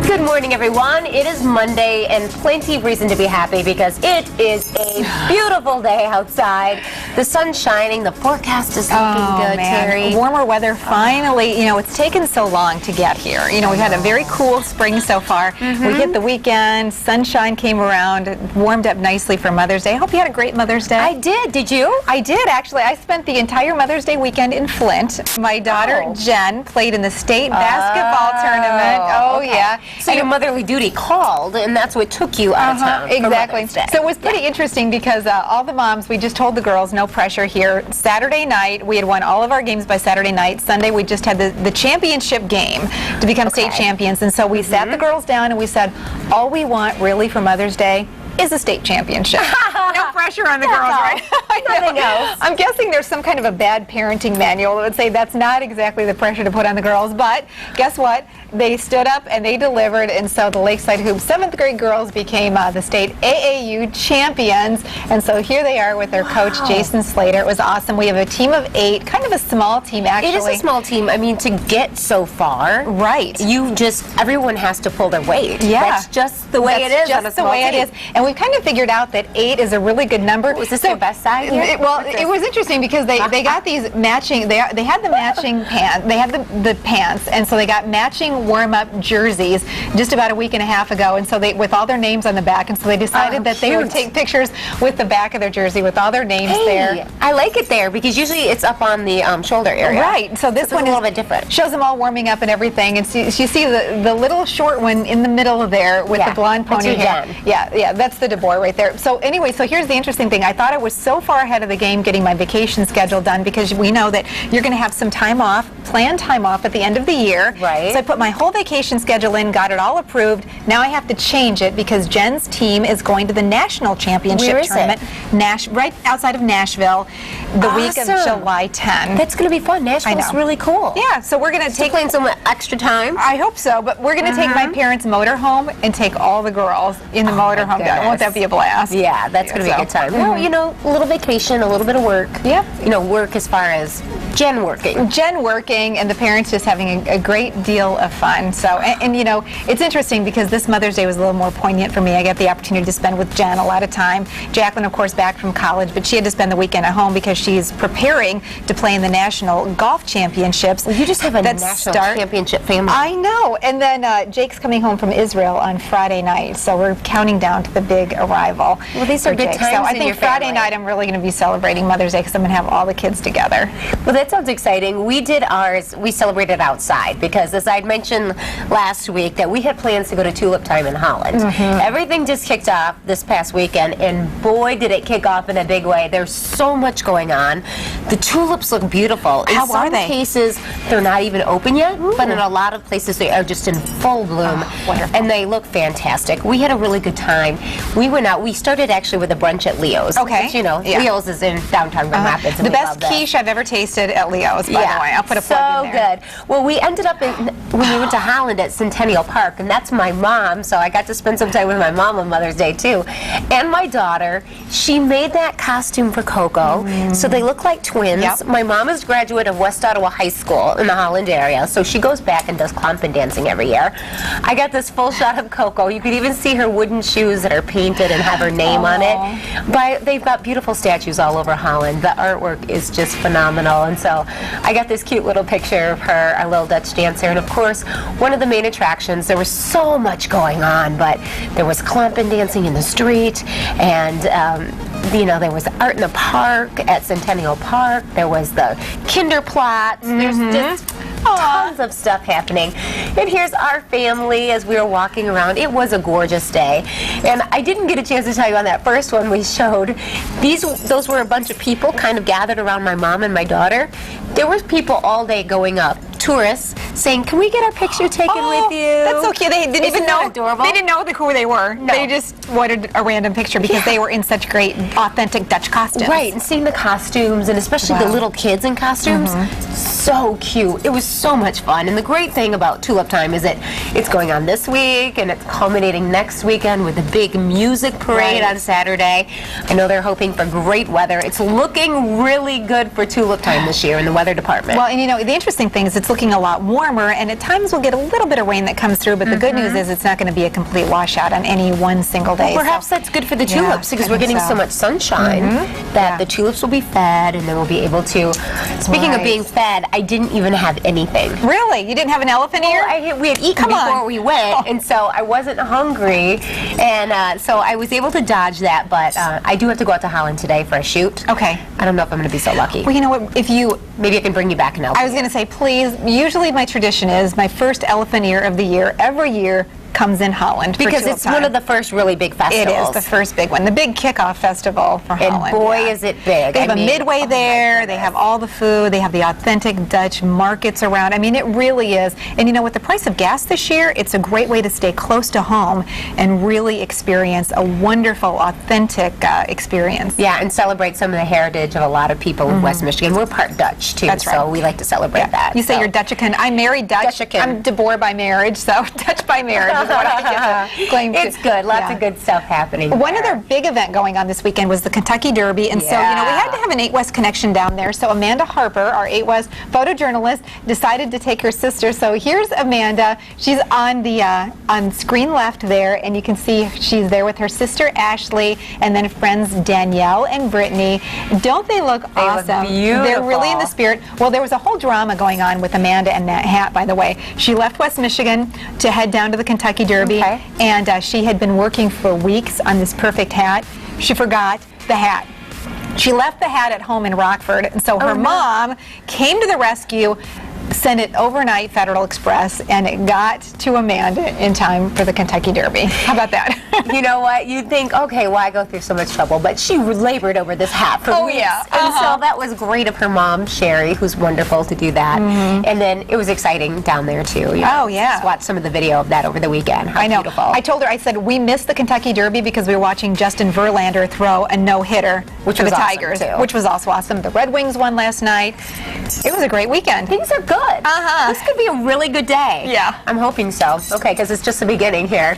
Good morning, everyone. It is Monday and plenty of reason to be happy because it is a beautiful day outside. The sun's shining. The forecast is looking good, Terri. Warmer weather finally. You know, it's taken so long to get here. You know, we've had a very cool spring so far. We hit the weekend. Sunshine came around. It warmed up nicely for Mother's Day. I hope you had a great Mother's Day. I did. Did you? I did, actually. I spent the entire Mother's Day weekend in Flint. My daughter, Jen, played in the state basketball tournament. Oh, yeah. So your motherly duty called, and that's what took you out of town. Exactly. So it was pretty interesting because all the moms, we just told the girls, no pressure here. Saturday night, we had won all of our games by Saturday night. Sunday, we just had the championship game to become state champions. And so we sat the girls down and we said, all we want really for Mother's Day is a state championship. No pressure on the girls, right? Nothing else. I'm guessing there's some kind of a bad parenting manual that would say that's not exactly the pressure to put on the girls, but guess what? They stood up and they delivered, and so the Lakeside Hoops 7th grade girls became the state AAU champions, and so here they are with their coach, Jason Slater. It was awesome. We have a team of 8, kind of a small team, actually. It is a small team. I mean, to get so far, everyone has to pull their weight. Yeah. That's just the way it is. Just the way it is. And we've kind of figured out that 8 is a really good number. Was this their best side? Well, it was interesting because they got these matching. They had the matching pants. They had the pants, and so they got matching warm-up jerseys just about a week and a half ago. And so they, with all their names on the back, and so they decided that they would take pictures with the back of their jersey with all their names there. I like it there because usually it's up on the shoulder area. Right. So this one is a little bit different. Shows them all warming up and everything. And so you see the little short one in the middle there with the blonde pony hair. Yeah, that's the DeBoer right there. So anyway, so here's the interesting thing. I thought I was so far ahead of the game getting my vacation schedule done because we know that you're going to have some time off, planned time off at the end of the year. Right. So I put my whole vacation schedule in, got it all approved. Now I have to change it because Jen's team is going to the national championship tournament, right outside of Nashville, the week of July 10. That's going to be fun. Nashville's really cool. Yeah, so we're going to take playing some extra time. I hope so, but we're going to take my parents' motorhome and take all the girls in the motorhome down. Won't that be a blast? Yeah, that's going to be a good time. Well, you know, a little vacation, a little bit of work. Yeah. You know, work as far as Jen working, and the parents just having a great deal of fun. So, and you know, it's interesting because this Mother's Day was a little more poignant for me. I got the opportunity to spend with Jen a lot of time. Jacqueline, of course, back from college, but she had to spend the weekend at home because she's preparing to play in the National Golf Championships. Well, you just have a national championship family. I know. And then Jake's coming home from Israel on Friday night, so we're counting down to the big arrival. Well, these are good times. So I think Friday night I'm really going to be celebrating Mother's Day because I'm going to have all the kids together. Well, that sounds exciting. We did ours. We celebrated outside because, as I mentioned last week, that we had plans to go to Tulip Time in Holland. Everything just kicked off this past weekend, and boy, did it kick off in a big way. There's so much going on. The tulips look beautiful. In some cases, they're not even open yet, but in a lot of places, they are just in full bloom, and they look fantastic. We had a really good time. We went out. We started actually with a brunch at Leo's. Okay. Which, you know, Leo's is in downtown Grand Rapids. The best quiche I've ever tasted at Leo's, by the way. I'll put a plug in there. So good. Well, we ended up when we went to Holland at Centennial Park, and that's my mom, so I got to spend some time with my mom on Mother's Day too. And my daughter, she made that costume for Coco, so they look like twins. My mom is a graduate of West Ottawa High School in the Holland area, so she goes back and does clompin dancing every year. I got this full shot of Coco. You could even see her wooden shoes that are painted and have her name on it. But they've got beautiful statues all over Holland. The artwork is just phenomenal, and so I got this cute little picture of her, our little Dutch dancer, and of course, one of the main attractions, there was so much going on, but there was clompin dancing in the street, and you know, there was art in the park at Centennial Park, there was the Kinderplatz, there's just tons of stuff happening. And here's our family as we were walking around. It was a gorgeous day. And I didn't get a chance to tell you on that first one we showed. Those were a bunch of people kind of gathered around my mom and my daughter. There was people all day going up tourists saying, "Can we get our picture taken with you?" That's so cute. They didn't even know. Adorable? They didn't know who they were. No. They just wanted a random picture because they were in such great, authentic Dutch costumes. Right, and seeing the costumes, and especially the little kids in costumes, so cute. It was so much fun. And the great thing about Tulip Time is that it's going on this week, and it's culminating next weekend with a big music parade on Saturday. I know they're hoping for great weather. It's looking really good for Tulip Time this year in the weather department. Well, and you know, the interesting thing is it's looking a lot warmer, and at times we'll get a little bit of rain that comes through, but the good news is it's not going to be a complete washout on any one single day. Perhaps that's good for the tulips because we're getting so much sunshine that the tulips will be fed, and then we'll be able to. Speaking of being fed, I didn't even have anything. Really? You didn't have an elephant ear? We had eaten before we went, and so I wasn't hungry, and so I was able to dodge that, but I do have to go out to Holland today for a shoot. Okay. I don't know if I'm going to be so lucky. Well, you know what? If you... Maybe I can bring you back an elephant. I was going to say, please, usually my tradition is my first elephant ear of the year, every year, comes in Holland. Because it's one of the first really big festivals. It is the first big one, the big kickoff festival for Holland. And boy, is it big. They have a midway there. They have all the food. They have the authentic Dutch markets around. I mean, it really is. And you know, with the price of gas this year, it's a great way to stay close to home and really experience a wonderful, authentic experience. Yeah, and celebrate some of the heritage of a lot of people in West Michigan. We're part Dutch, too, That's right. So we like to celebrate that. You say you're Dutchican. I'm married Dutch. Dutchican. I'm DeBoer by marriage, so Dutch by marriage is what I get to claim. It's good. Lots of good stuff happening. One other big event going on this weekend was the Kentucky Derby, and so, you know, we had to have an 8 West connection down there, so Amanda Harper, our 8 West photojournalist, decided to take her sister. So here's Amanda. She's on the on screen left there, and you can see she's there with her sister Ashley, and then friends Danielle and Brittany. Don't they look awesome? Look beautiful. They're really in the spirit. Well, there was a whole drama going on with Amanda and that hat, by the way. She left West Michigan to head down to the Kentucky Derby, and she had been working for weeks on this perfect hat. She forgot the hat. She left the hat at home in Rockford, and so her mom came to the rescue, sent it overnight Federal Express, and it got to Amanda in time for the Kentucky Derby. How about that? You know what? You'd think, okay, why go through so much trouble? But she labored over this hat for weeks. And so that was great of her mom, Sherry, who's wonderful to do that. And then it was exciting down there, too. You know, just watch some of the video of that over the weekend. How beautiful. I told her, I said, we missed the Kentucky Derby because we were watching Justin Verlander throw a no-hitter for the Tigers, which was also awesome. The Red Wings won last night. It was a great weekend. Things are good. This could be a really good day. Yeah. I'm hoping so. Okay, because it's just the beginning here.